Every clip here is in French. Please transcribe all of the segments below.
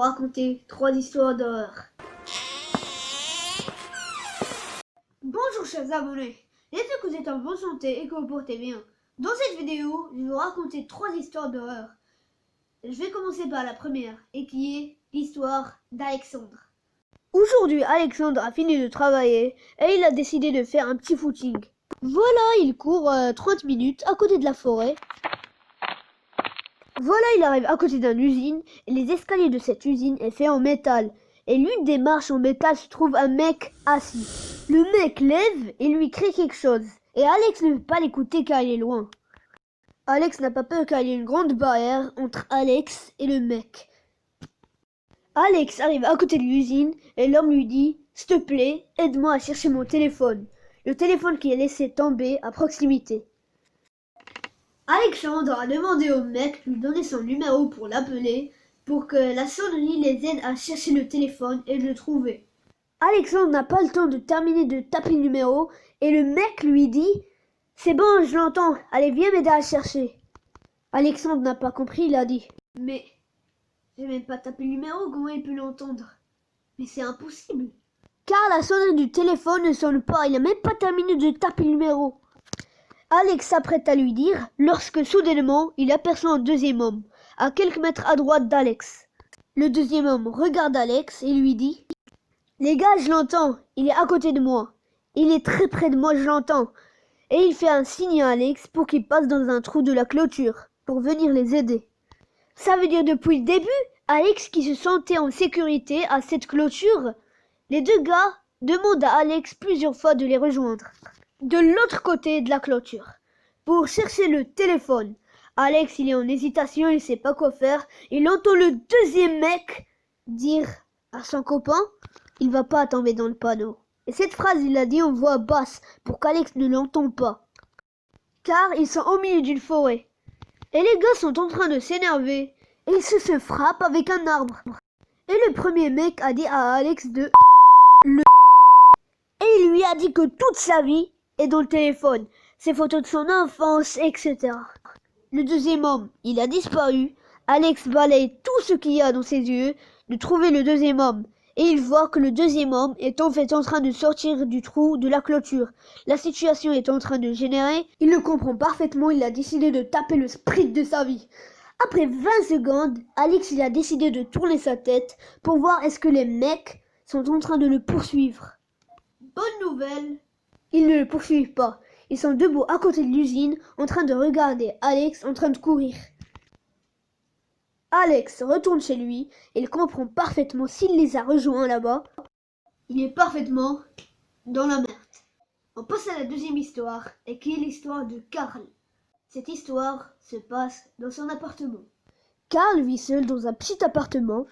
raconter 3 histoires d'horreur. Bonjour chers abonnés, j'espère que vous êtes en bonne santé et que vous portez bien. Dans cette vidéo, je vais vous raconter 3 histoires d'horreur. Je vais commencer par la première, et qui est l'histoire d'Alexandre. Aujourd'hui, Alexandre a fini de travailler et il a décidé de faire un petit footing. Voilà, il court 30 minutes à côté de la forêt. Voilà, il arrive à côté d'une usine et les escaliers de cette usine est fait en métal. Et l'une des marches en métal se trouve un mec assis. Le mec lève et lui crie quelque chose. Et Alex ne veut pas l'écouter car il est loin. Alex n'a pas peur car il y a une grande barrière entre Alex et le mec. Alex arrive à côté de l'usine et l'homme lui dit « S'il te plaît, aide-moi à chercher mon téléphone. » Le téléphone qui est laissé tomber à proximité. Alexandre a demandé au mec de lui donner son numéro pour l'appeler, pour que la sonnerie les aide à chercher le téléphone et de le trouver. Alexandre n'a pas le temps de terminer de taper le numéro et le mec lui dit « C'est bon, je l'entends, allez viens m'aider à le chercher. » Alexandre n'a pas compris, il a dit « Mais j'ai même pas tapé le numéro, comment il peut l'entendre? Mais c'est impossible. » Car la sonnerie du téléphone ne sonne pas, il n'a même pas terminé de taper le numéro. Alex s'apprête à lui dire lorsque soudainement il aperçoit un deuxième homme, à quelques mètres à droite d'Alex. Le deuxième homme regarde Alex et lui dit « Les gars, je l'entends, il est à côté de moi. Il est très près de moi, je l'entends. » Et il fait un signe à Alex pour qu'il passe dans un trou de la clôture, pour venir les aider. Ça veut dire depuis le début, Alex qui se sentait en sécurité à cette clôture. Les deux gars demandent à Alex plusieurs fois de les rejoindre. De l'autre côté de la clôture, pour chercher le téléphone. Alex, il est en hésitation, il sait pas quoi faire. Il entend le deuxième mec dire à son copain « Il va pas tomber dans le panneau ». Et cette phrase, il l'a dit en voix basse pour qu'Alex ne l'entende pas. Car ils sont au milieu d'une forêt. Et les gars sont en train de s'énerver. Et ils se frappent avec un arbre. Et le premier mec a dit à Alex de le et il lui a dit que toute sa vie est dans le téléphone, ses photos de son enfance, etc. Le deuxième homme, il a disparu. Alex balaye tout ce qu'il y a dans ses yeux de trouver le deuxième homme. Et il voit que le deuxième homme est en fait en train de sortir du trou de la clôture. La situation est en train de générer. Il le comprend parfaitement, il a décidé de taper le sprint de sa vie. Après 20 secondes, Alex il a décidé de tourner sa tête pour voir est-ce que les mecs sont en train de le poursuivre. Bonne nouvelle, ils ne le poursuivent pas. Ils sont debout à côté de l'usine en train de regarder Alex en train de courir. Alex retourne chez lui et il comprend parfaitement s'il les a rejoints là-bas. Il est parfaitement dans la merde. On passe à la deuxième histoire et qui est l'histoire de Karl. Cette histoire se passe dans son appartement. Karl vit seul dans un petit appartement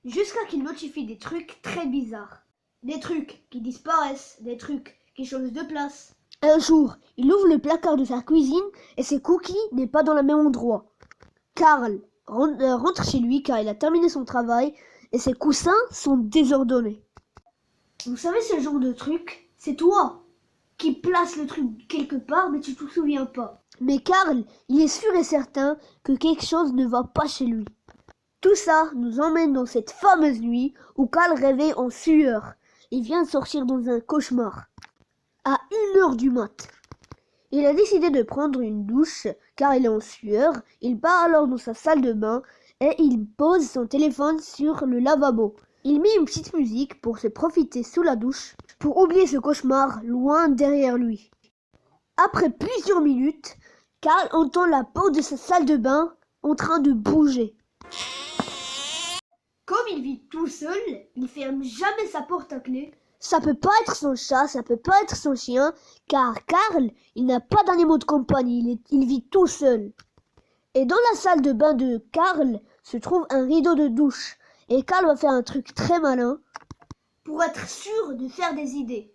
jusqu'à qu'il notifie des trucs très bizarres. Des trucs qui disparaissent, des trucs qui changent de place. Un jour, il ouvre le placard de sa cuisine et ses cookies n'est pas dans le même endroit. Karl rentre chez lui car il a terminé son travail et ses coussins sont désordonnés. Vous savez ce genre de truc? C'est toi qui place le truc quelque part mais tu te souviens pas. Mais Karl, il est sûr et certain que quelque chose ne va pas chez lui. Tout ça nous emmène dans cette fameuse nuit où Karl rêvait en sueur. Il vient de sortir dans un cauchemar. À 1h du mat. Il a décidé de prendre une douche car il est en sueur. Il part alors dans sa salle de bain et il pose son téléphone sur le lavabo. Il met une petite musique pour se profiter sous la douche, pour oublier ce cauchemar loin derrière lui. Après plusieurs minutes, Karl entend la porte de sa salle de bain en train de bouger. Comme il vit tout seul, il ferme jamais sa porte à clé. Ça peut pas être son chat, ça peut pas être son chien, car Karl, il n'a pas d'animaux de compagnie, il vit tout seul. Et dans la salle de bain de Karl se trouve un rideau de douche. Et Karl va faire un truc très malin pour être sûr de faire des idées.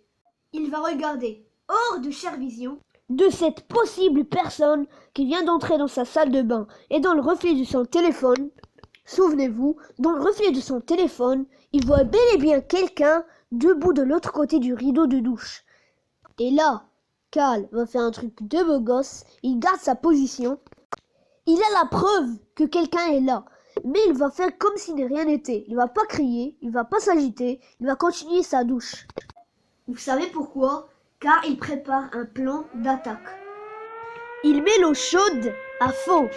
Il va regarder hors de Chervision de cette possible personne qui vient d'entrer dans sa salle de bain. Et dans le reflet de son téléphone, souvenez-vous, dans le reflet de son téléphone, il voit bel et bien quelqu'un debout de l'autre côté du rideau de douche. Et là, Karl va faire un truc de beau gosse, il garde sa position. Il a la preuve que quelqu'un est là. mais il va faire comme si de rien n'était. Il va pas crier, il va pas s'agiter, il va continuer sa douche. Vous savez pourquoi? Car il prépare un plan d'attaque. Il met l'eau chaude à fond.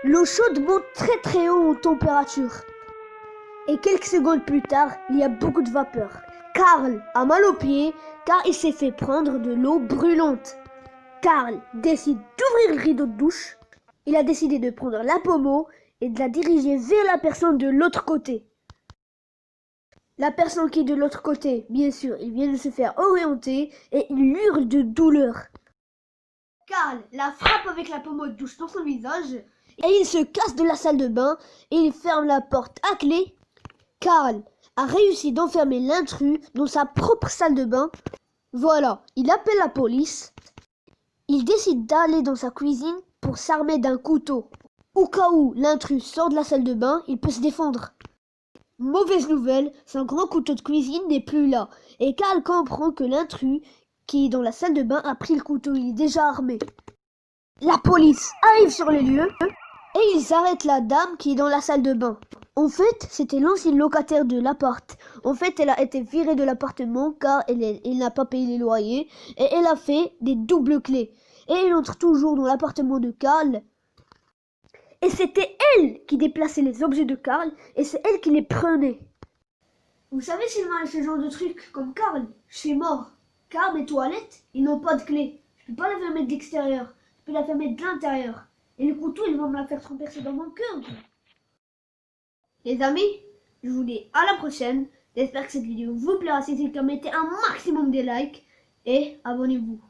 L'eau chaude monte très très haut en température. Et quelques secondes plus tard, il y a beaucoup de vapeur. Karl a mal aux pieds car il s'est fait prendre de l'eau brûlante. Karl décide d'ouvrir le rideau de douche. Il a décidé de prendre la pommeau et de la diriger vers la personne de l'autre côté. La personne qui est de l'autre côté, bien sûr, il vient de se faire orienter et il hurle de douleur. Karl la frappe avec la pommeau de douche dans son visage et il se casse de la salle de bain et il ferme la porte à clé. Karl a réussi d'enfermer l'intrus dans sa propre salle de bain. Voilà, il appelle la police. Il décide d'aller dans sa cuisine pour s'armer d'un couteau. Au cas où l'intrus sort de la salle de bain, il peut se défendre. Mauvaise nouvelle, son grand couteau de cuisine n'est plus là. Et Karl comprend que l'intrus qui est dans la salle de bain a pris le couteau, il est déjà armé. La police arrive sur les lieux et ils arrêtent la dame qui est dans la salle de bain. En fait, c'était l'ancienne locataire de l'appart. En fait, elle a été virée de l'appartement car elle n'a pas payé les loyers et elle a fait des doubles clés. Et elle entre toujours dans l'appartement de Karl. Et c'était elle qui déplaçait les objets de Karl et c'est elle qui les prenait. Vous savez s'il m'a fait ce genre de truc comme Karl, je suis mort. Car mes toilettes, ils n'ont pas de clé. Je peux pas la fermer de l'extérieur, je peux la fermer de l'intérieur. Et le couteau, ils vont me la faire transpercer dans mon cœur. Les amis, je vous dis à la prochaine. J'espère que cette vidéo vous plaira. Si c'est le cas, mettez un maximum de likes et abonnez-vous.